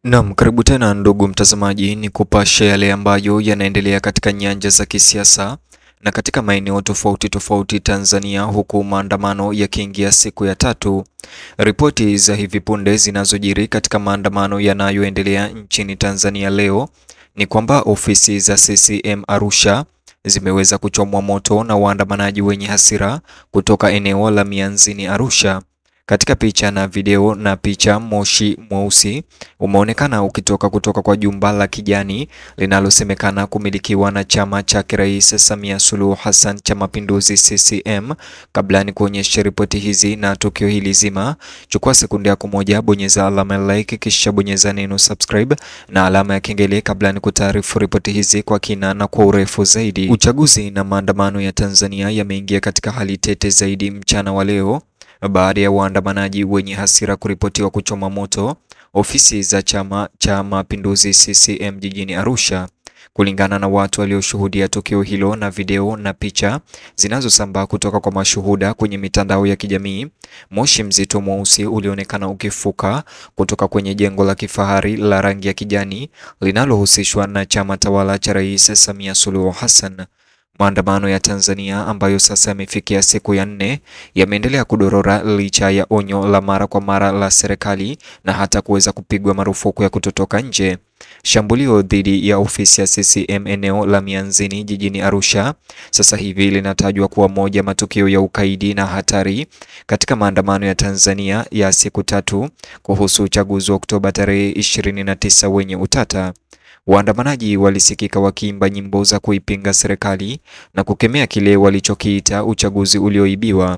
Naam, karibu tena ndugu mtazamaji, ni kupasha yale ambayo yanaendelea katika nyanja za kisiasa na katika maeneo tofauti tofauti Tanzania, huku maandamano yakiingia siku ya tatu. Ripoti za hivi punde zinazojiri katika maandamano yanayoendelea nchini Tanzania leo ni kwamba ofisi za CCM Arusha zimeweza kuchomwa moto na waandamanaji wenye hasira kutoka eneo la Mianzini Arusha. Katika picha na video na picha, moshi mweusi umeonekana ukitoka kutoka kwa jumba la kijani linalosemekana kumilikiwa na chama cha Rais Samia Suluhu Hassan cha Mapinduzi CCM. Kabla ni kuonyesha ripoti hizi na tukio hili zima, chukua sekunde yako moja, bonyeza alama ya like, kisha bonyeza neno subscribe na alama ya kengele kabla ni kutaarifu ripoti hizi kwa kina na kwa urefu zaidi. Uchaguzi na maandamano ya Tanzania yameingia katika hali tete zaidi mchana wa leo baada ya waandamanaji wenye hasira kuripotiwa kuchoma moto ofisi za Chama cha Mapinduzi CCM jijini Arusha. Kulingana na watu walioshuhudia tukio hilo na video na picha zinazosambaa kutoka kwa mashuhuda kwenye mitandao ya kijamii, moshi mzito mweusi ulionekana ukifuka kutoka kwenye jengo la kifahari la rangi ya kijani linalohusishwa na chama tawala cha Rais Samia Suluhu Hassan. Maandamano ya Tanzania ambayo sasa yamefikia siku ya 4 yameendelea kudorora licha ya onyo la mara kwa mara la serikali na hata kuweza kupigwa marufuku ya kutotoka nje. Shambulio dhidi ya ofisi ya CCM eneo la Mianzini jijini Arusha sasa hivi linatajwa kuwa moja matukio ya ukaidi na hatari katika maandamano ya Tanzania ya siku tatu kuhusu uchaguzi wa Oktoba tarehe 29 wenye utata. Waandamanaji walisikika wakiimba nyimbo za kuipinga serikali na kukemea kile walichokiita uchaguzi ulioibiwa,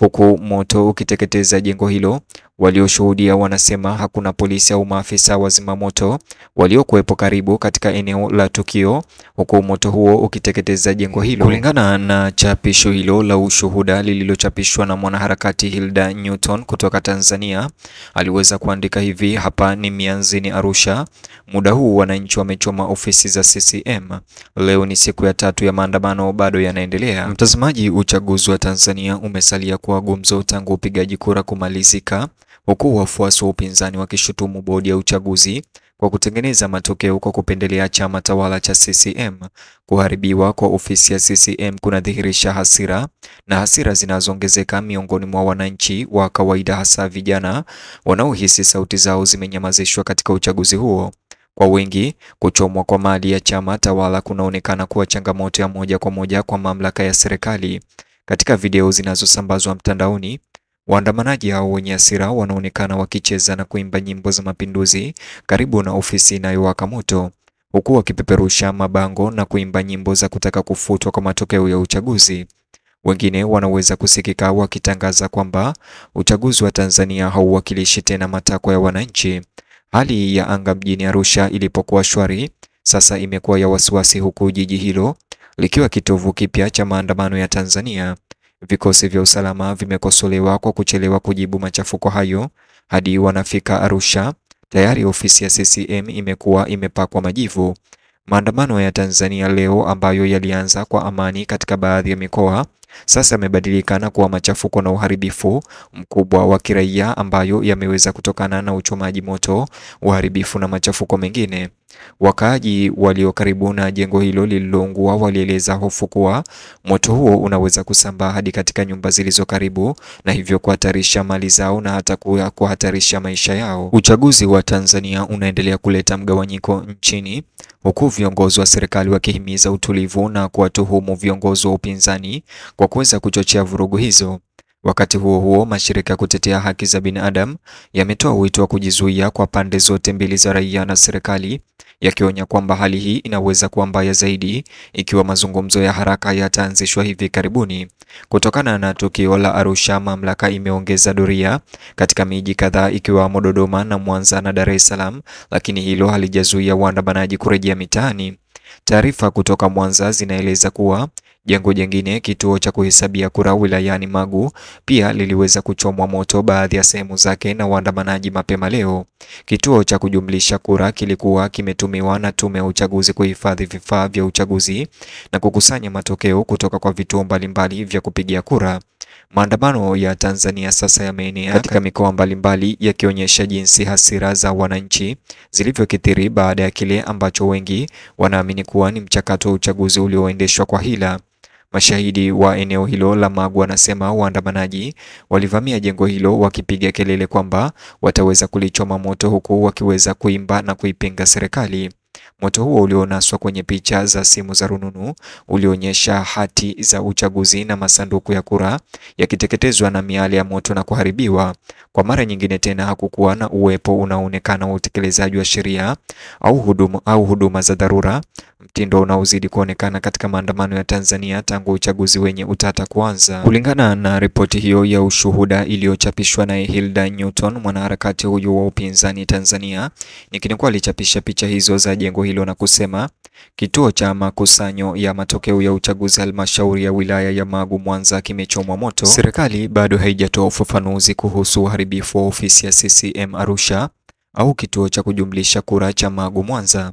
huku moto ukiteketeza jengo hilo. Walioshuhudia wanasema hakuna polisi au maafisa wa zimamoto waliokuwepo karibu katika eneo la tukio, huku moto huo ukiteketeza jengo hilo. Kulingana na chapisho hilo la ushuhuda lililochapishwa na mwanaharakati Hilda Newton kutoka Tanzania, aliweza kuandika hivi: hapa ni Mianzini Arusha, muda huu wananchi wamechoma ofisi za CCM. Leo ni siku ya tatu ya maandamano bado yanaendelea. Mtazamaji, uchaguzi wa Tanzania umesalia kuwa gumzo tangu upigaji kura kumalizika, huku wafuasi wa upinzani wakishutumu bodi ya uchaguzi kwa kutengeneza matokeo kwa kupendelea chama tawala cha CCM. Kuharibiwa kwa ofisi ya CCM kunadhihirisha hasira zinazoongezeka miongoni mwa wananchi wa kawaida, hasa vijana wanaohisi sauti zao zimenyamazishwa katika uchaguzi huo. Kwa wengi, kuchomwa kwa mali ya chama tawala kunaonekana kuwa changamoto ya moja kwa moja kwa mamlaka ya serikali. Katika video zinazosambazwa mtandaoni, waandamanaji hao wenye hasira wanaonekana wakicheza na kuimba nyimbo za mapinduzi karibu na ofisi inayowaka moto, huku wakipeperusha mabango na kuimba nyimbo za kutaka kufutwa kwa matokeo ya uchaguzi. Wengine wanaweza kusikika wakitangaza kwamba uchaguzi wa Tanzania hauwakilishi tena matakwa ya wananchi. Hali ya anga mjini Arusha ilipokuwa shwari, sasa imekuwa ya wasiwasi, huku jiji hilo likiwa kitovu kipya cha maandamano ya Tanzania. Vikosi vya usalama vimekosolewa kwa kuchelewa kujibu machafuko hayo hadi wanafika Arusha. Tayari ofisi ya CCM imekuwa imepakwa majivu. Maandamano ya Tanzania leo ambayo yalianza kwa amani katika baadhi ya mikoa sasa yamebadilika na kuwa machafuko na uharibifu mkubwa wa kiraia ambayo yameweza kutokana na uchomaji moto, uharibifu na machafuko mengine. Wakaaji walio karibu na jengo hilo lililoungua walieleza hofu kuwa moto huo unaweza kusambaa hadi katika nyumba zilizo karibu na hivyo kuhatarisha mali zao na hata kuhatarisha maisha yao. Uchaguzi wa Tanzania unaendelea kuleta mgawanyiko nchini, huku viongozi wa serikali wakihimiza utulivu na kuwatuhumu viongozi wa upinzani kwa kuweza kuchochea vurugu hizo. Wakati huo huo, mashirika ya kutetea haki za binadamu yametoa wito wa kujizuia kwa pande zote mbili za raia na serikali, yakionya kwamba hali hii inaweza kuwa mbaya zaidi ikiwa mazungumzo ya haraka yataanzishwa hivi karibuni. Kutokana na tukio la Arusha, mamlaka imeongeza doria katika miji kadhaa ikiwamo Dodoma na Mwanza na Dar es Salaam, lakini hilo halijazuia waandamanaji kurejea mitaani. Taarifa kutoka Mwanza zinaeleza kuwa jengo jingine, kituo cha kuhesabia kura wilayani Magu, pia liliweza kuchomwa moto baadhi ya sehemu zake na waandamanaji mapema leo. Kituo cha kujumlisha kura kilikuwa kimetumiwa na tume ya uchaguzi kuhifadhi vifaa vya uchaguzi na kukusanya matokeo kutoka kwa vituo mbalimbali vya kupigia kura. Maandamano ya Tanzania sasa yameenea katika mikoa mbalimbali yakionyesha jinsi hasira za wananchi zilivyokithiri baada ya kile ambacho wengi wanaamini kuwa ni mchakato wa uchaguzi ulioendeshwa kwa hila. Mashahidi wa eneo hilo la Magu wanasema waandamanaji walivamia jengo hilo wakipiga kelele kwamba wataweza kulichoma moto, huku wakiweza kuimba na kuipinga serikali. Moto huo ulionaswa kwenye picha za simu za rununu ulionyesha hati za uchaguzi na masanduku ya kura yakiteketezwa na miale ya moto na kuharibiwa. Kwa mara nyingine tena hakukuwa na uwepo unaoonekana wa utekelezaji wa sheria au huduma za dharura, mtindo unaozidi kuonekana katika maandamano ya Tanzania tangu uchaguzi wenye utata kuanza. Kulingana na ripoti hiyo ya ushuhuda iliyochapishwa na Hilda Newton, mwanaharakati huyu wa upinzani Tanzania, nikinukuu, alichapisha picha hizo za jengo hilo na kusema, kituo cha makusanyo ya matokeo ya uchaguzi halmashauri ya wilaya ya Magu Mwanza kimechomwa moto. Serikali bado haijatoa ufafanuzi kuhusu uharibifu wa ofisi ya CCM Arusha au kituo cha kujumlisha kura cha Magu Mwanza.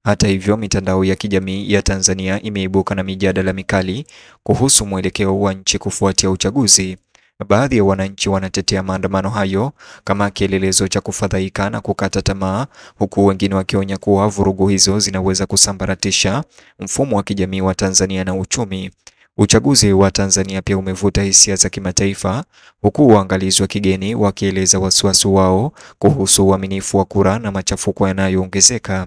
Hata hivyo, mitandao ya kijamii ya Tanzania imeibuka na mijadala mikali kuhusu mwelekeo wa nchi kufuatia uchaguzi. Baadhi ya wananchi wanatetea maandamano hayo kama kielelezo cha kufadhaika na kukata tamaa, huku wengine wakionya kuwa vurugu hizo zinaweza kusambaratisha mfumo wa kijamii wa Tanzania na uchumi. Uchaguzi wa Tanzania pia umevuta hisia za kimataifa, huku waangalizi wa kigeni wakieleza wasiwasi wao kuhusu uaminifu wa kura na machafuko yanayoongezeka.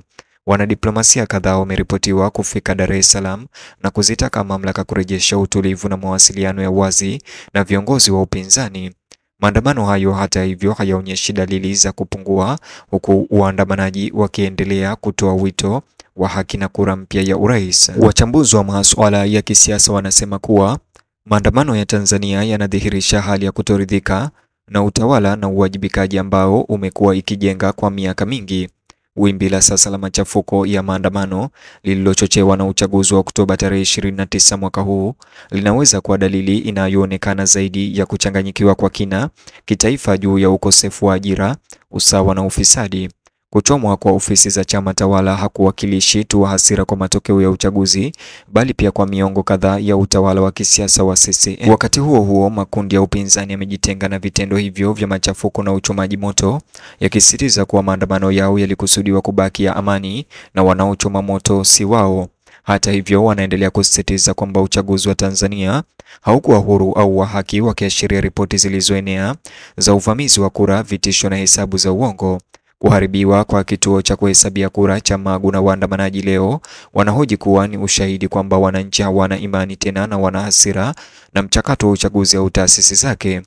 Wanadiplomasia kadhaa wameripotiwa kufika Dar es Salaam na kuzitaka mamlaka kurejesha utulivu na mawasiliano ya wazi na viongozi wa upinzani. Maandamano hayo hata hivyo hayaonyeshi dalili za kupungua, huku waandamanaji wakiendelea kutoa wito wa haki na kura mpya ya urais. Wachambuzi wa masuala ya kisiasa wanasema kuwa maandamano ya Tanzania yanadhihirisha hali ya kutoridhika na utawala na uwajibikaji ambao umekuwa ikijenga kwa miaka mingi. Wimbi la sasa la machafuko ya maandamano lililochochewa na uchaguzi wa Oktoba tarehe 29 mwaka huu linaweza kuwa dalili inayoonekana zaidi ya kuchanganyikiwa kwa kina kitaifa juu ya ukosefu wa ajira, usawa na ufisadi. Kuchomwa kwa ofisi za chama tawala hakuwakilishi tu hasira kwa matokeo ya uchaguzi, bali pia kwa miongo kadhaa ya utawala wa kisiasa wa CCM. Wakati huo huo, makundi ya upinzani yamejitenga na vitendo hivyo vya machafuko na uchomaji moto, yakisisitiza kuwa maandamano yao yalikusudiwa kubaki ya amani na wanaochoma moto si wao. Hata hivyo, wanaendelea kusisitiza kwamba uchaguzi wa Tanzania haukuwa huru au wa haki, wakiashiria ripoti zilizoenea za uvamizi wa kura, vitisho na hesabu za uongo. Kuharibiwa kwa kituo cha kuhesabia kura cha Magu na waandamanaji leo wanahoji kuwa ni ushahidi kwamba wananchi hawana imani tena na wana hasira na mchakato wa uchaguzi au taasisi zake.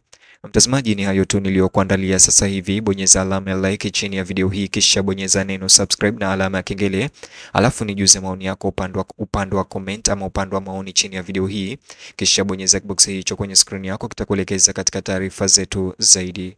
Mtazamaji, ni hayo tu niliyokuandalia sasa hivi. Bonyeza alama ya like chini ya video hii, kisha bonyeza neno subscribe na alama ya kengele, alafu nijuze maoni yako upande wa comment ama upande wa maoni chini ya video hii, kisha bonyeza box hicho kwenye screen yako, kitakuelekeza katika taarifa zetu zaidi.